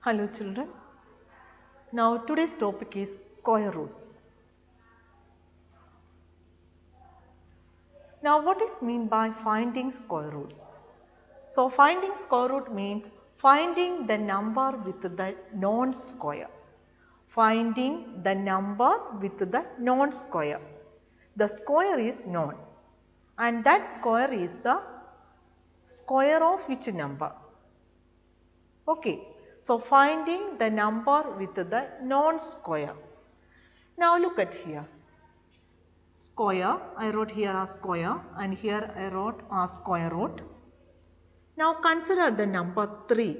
Hello children. Now today's topic is square roots. Now what is meant by finding square roots? So finding square root means finding the number with the non-square. Finding the number with the non-square. The square is known and that square is the square of which number? Okay. So finding the number with the non-square. Now look at here. Square, I wrote here as square and here I wrote as square root. Now consider the number 3.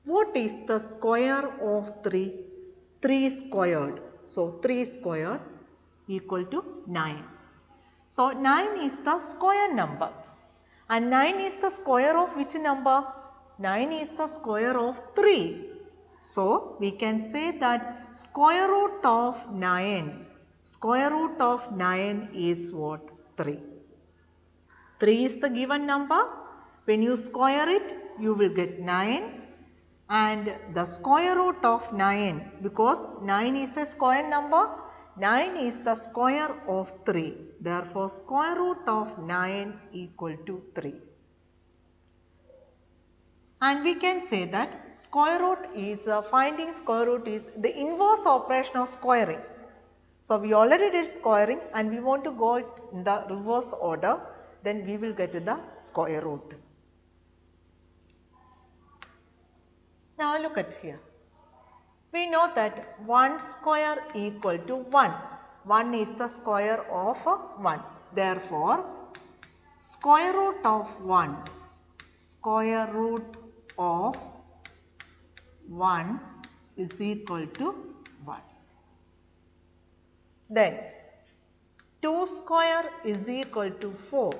What is the square of 3? 3 squared. So 3 squared equal to 9. So 9 is the square number and 9 is the square of which number? 9 is the square of 3. So we can say that square root of 9 is what? 3. 3 is the given number. When you square it, you will get 9 and the square root of 9, because 9 is a square number, 9 is the square of 3. Therefore, square root of 9 equal to 3. And we can say that square root is finding square root is the inverse operation of squaring. So we already did squaring and we want to go in the reverse order, then we will get to the square root. Now look at here. We know that 1 square equal to 1. 1 is the square of 1. Therefore, square root of 1 is equal to 1. Then 2 square is equal to 4.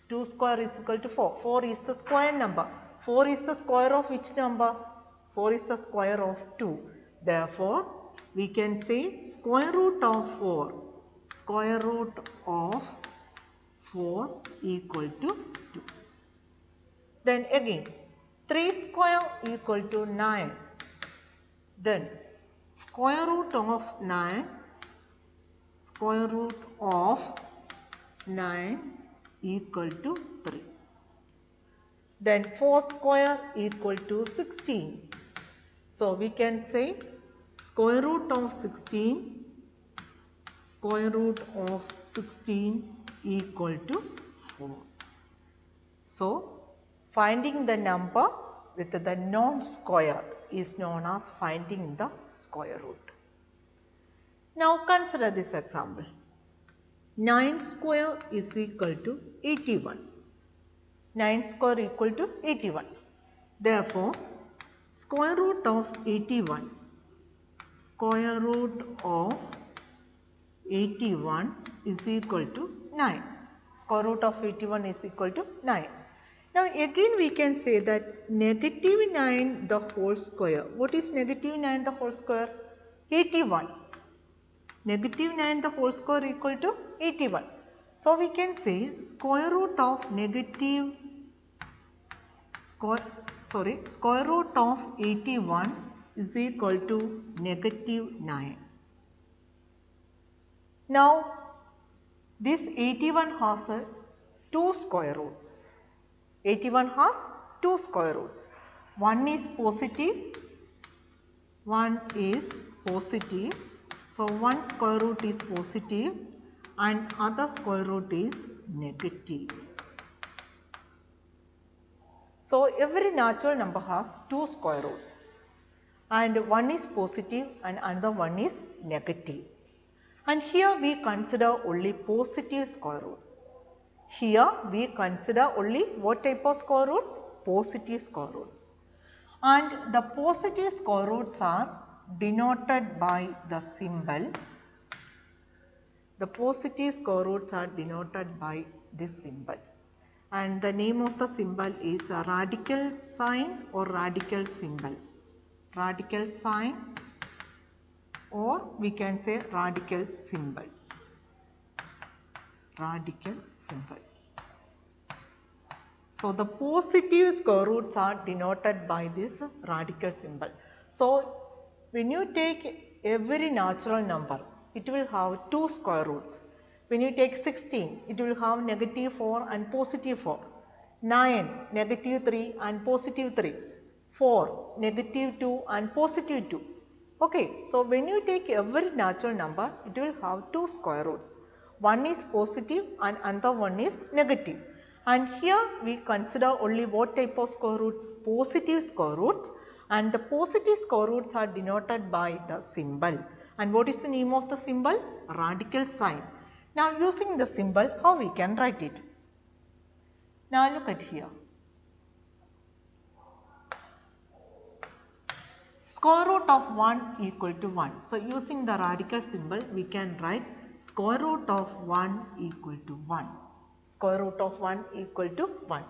2 square is equal to 4. 4 is the square number. 4 is the square of which number? 4 is the square of 2. Therefore, we can say square root of 4 equal to 2. Then again 3 square equal to 9. Then square root of 9 equal to 3. Then 4 square equal to 16. So we can say square root of 16 equal to 4. So finding the number with the non-square is known as finding the square root. Now consider this example. 9 square is equal to 81. 9 square equal to 81. Therefore, square root of 81 is equal to 9. Square root of 81 is equal to 9. Now again we can say that negative 9 the whole square. What is negative 9 the whole square? 81. Negative 9 the whole square equal to 81. So we can say square root of square root of 81 is equal to negative 9. Now this 81 has 2 square roots. 81 has 2 square roots. One is positive. So one square root is positive and other square root is negative. So every natural number has 2 square roots and one is positive and another one is negative. And here we consider only positive square roots. Here we consider only what type of square roots? Positive square roots. And the positive square roots are denoted by the symbol. The positive square roots are denoted by this symbol. And the name of the symbol is a radical sign or radical symbol. Radical sign or we can say radical symbol. Radical symbol. So the positive square roots are denoted by this radical symbol. So when you take every natural number, it will have two square roots. When you take 16, it will have negative 4 and positive 4. 9, negative 3 and positive 3. 4, negative 2 and positive 2. Okay, so when you take every natural number, it will have two square roots. One is positive and another one is negative. And here we consider only what type of square roots? Positive square roots, and the positive square roots are denoted by the symbol. And what is the name of the symbol? Radical sign. Now using the symbol, how we can write it? Now look at here. Square root of 1 equal to 1. So using the radical symbol, we can write square root of 1 equal to 1. Square root of 1 equal to 1.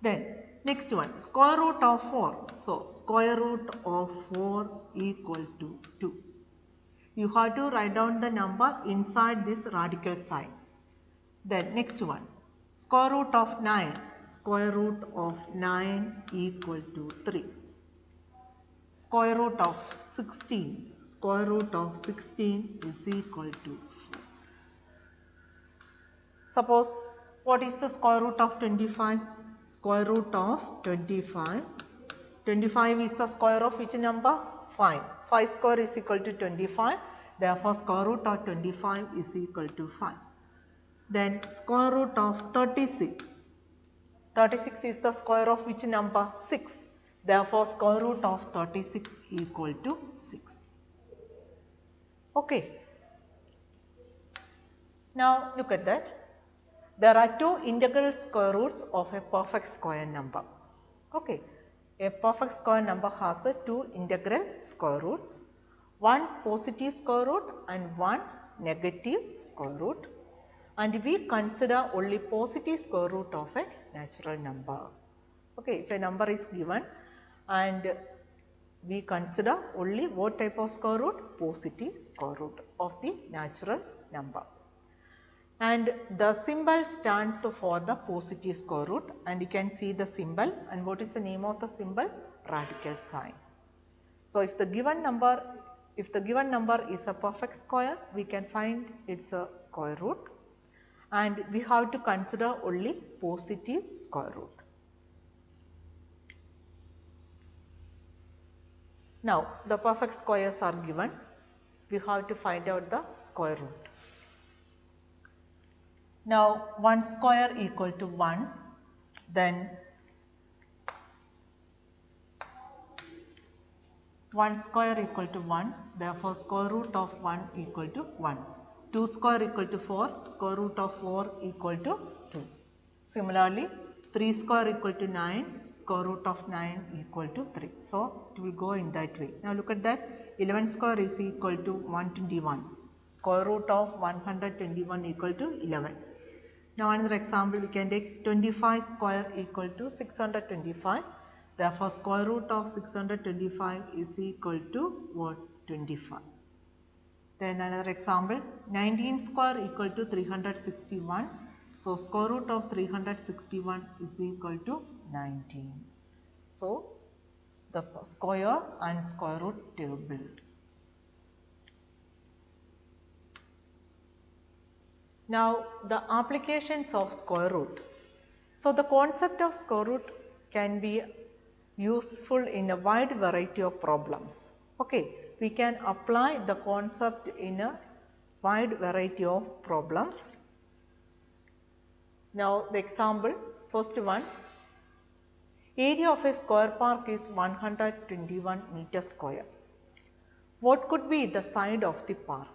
Then next one, square root of 4. So square root of 4 equal to 2. You have to write down the number inside this radical sign. Then next one, square root of 9. Square root of 9 equal to 3. Square root of 16. Square root of 16 is equal to 4. Suppose, what is the square root of 25? Square root of 25. 25 is the square of which number? 5. 5 square is equal to 25. Therefore, square root of 25 is equal to 5. Then square root of 36. 36 is the square of which number? 6. Therefore, square root of 36 equal to 6. Okay. Now look at that. There are two integral square roots of a perfect square number. Okay. A perfect square number has two integral square roots. One positive square root and one negative square root. And we consider only positive square root of a natural number. Okay. If a number is given and we consider only what type of square root? Positive square root of the natural number. And the symbol stands for the positive square root, and you can see the symbol. And what is the name of the symbol? Radical sign. So if the given number is a perfect square, we can find its square root, and we have to consider only positive square root. Now the perfect squares are given. We have to find out the square root. Now 1 square equal to 1, then 1 square equal to 1, therefore square root of 1 equal to 1. 2 square equal to 4, square root of 4 equal to 2. Similarly, 3 square equal to 9, square root of 9 equal to 3. So it will go in that way. Now look at that. 11 square is equal to 121. Square root of 121 equal to 11. Now another example, we can take 25 square equal to 625. Therefore, square root of 625 is equal to what? 25. Then another example, 19 square equal to 361. So square root of 361 is equal to 19. So the square and square root table. Now the applications of square root. So the concept of square root can be useful in a wide variety of problems. Okay, we can apply the concept in a wide variety of problems. Now the example, first one, area of a square park is 121 meters square. What could be the side of the park?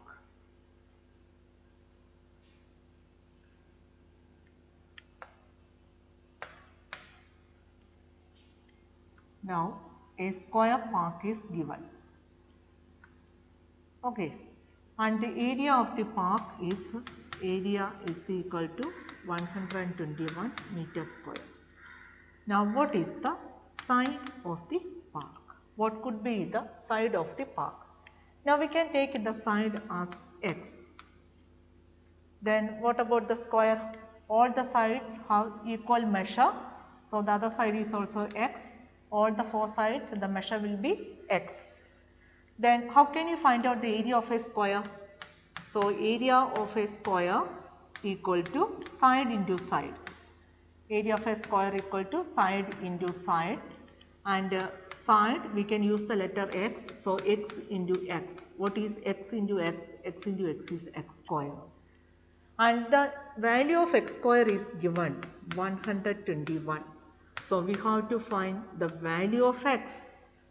Now a square park is given. Okay, and the area of the park is equal to 121 meters square. Now what is the side of the park? What could be the side of the park? Now we can take the side as x. Then what about the square? All the sides have equal measure. So the other side is also x. All the four sides the measure will be x. Then how can you find out the area of a square? So area of a square equal to side into side. Area of a square equal to side into side, and side we can use the letter x. So x into x. What is x into x? X into x is x square. And the value of x square is given 121. So we have to find the value of x.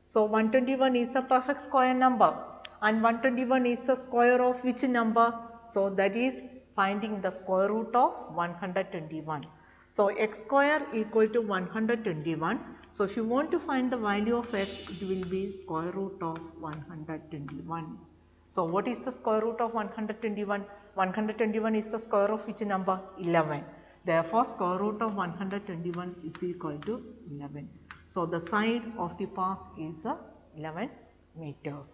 So 121 is a perfect square number, and 121 is the square of which number? So that is finding the square root of 121. So x square equal to 121. So if you want to find the value of x, it will be square root of 121. So what is the square root of 121? 121 is the square of which number? 11. Therefore, square root of 121 is equal to 11. So the side of the park is 11 meters.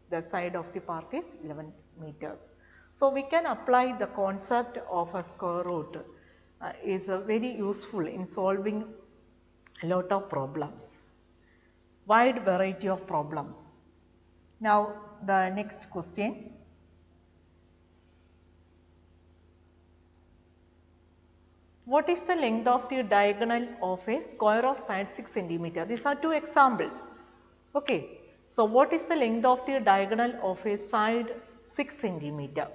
The side of the park is 11 meters. So we can apply the concept of a square root. Is very useful in solving a lot of problems, wide variety of problems. Now the next question. What is the length of the diagonal of a square of side 6 cm? These are two examples. Okay. So what is the length of the diagonal of a side 6 cm?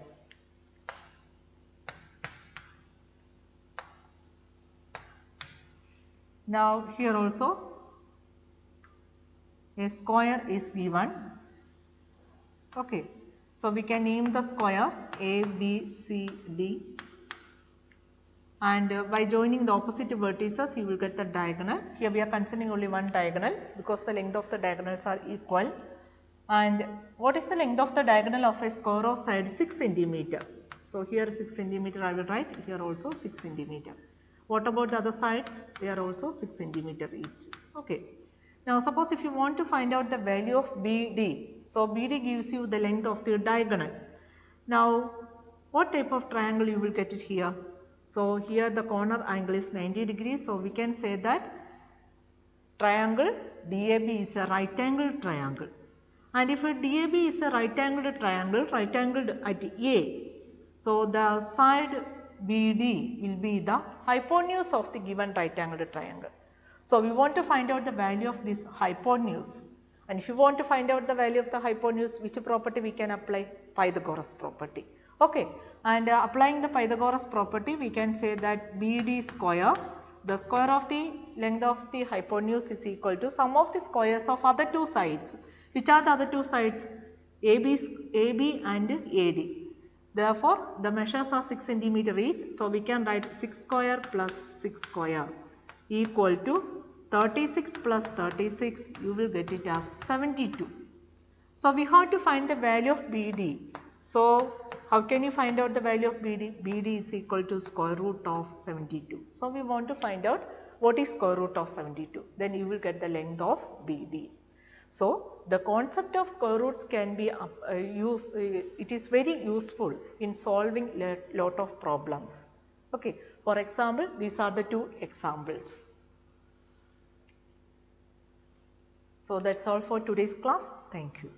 Now here also a square is given. Okay. So we can name the square A, B, C, D, and by joining the opposite vertices you will get the diagonal. Here we are considering only one diagonal because the length of the diagonals are equal. And what is the length of the diagonal of a square of side 6 cm? So here 6 cm I will write, here also 6 cm. What about the other sides? They are also 6 cm each. Okay. Now suppose if you want to find out the value of BD. So BD gives you the length of the diagonal. Now what type of triangle you will get it here? So here the corner angle is 90 degrees. So we can say that triangle DAB is a right angled triangle. And if a DAB is a right angled triangle, right angled at A, so the side BD will be the hypotenuse of the given right angled triangle. So we want to find out the value of this hypotenuse, and if you want to find out the value of the hypotenuse, which property we can apply? Pythagoras property. Okay, and applying the Pythagoras property we can say that BD square, the square of the length of the hypotenuse is equal to sum of the squares of other two sides. Which are the other two sides? AB and AD. Therefore, the measures are 6 cm each. So we can write 6 square plus 6 square equal to 36 plus 36, you will get it as 72. So we have to find the value of BD. So how can you find out the value of BD? BD is equal to square root of 72. So we want to find out what is square root of 72. Then you will get the length of BD. So the concept of square roots can be it is very useful in solving lot of problems. Okay. For example, these are the two examples. So that's all for today's class. Thank you.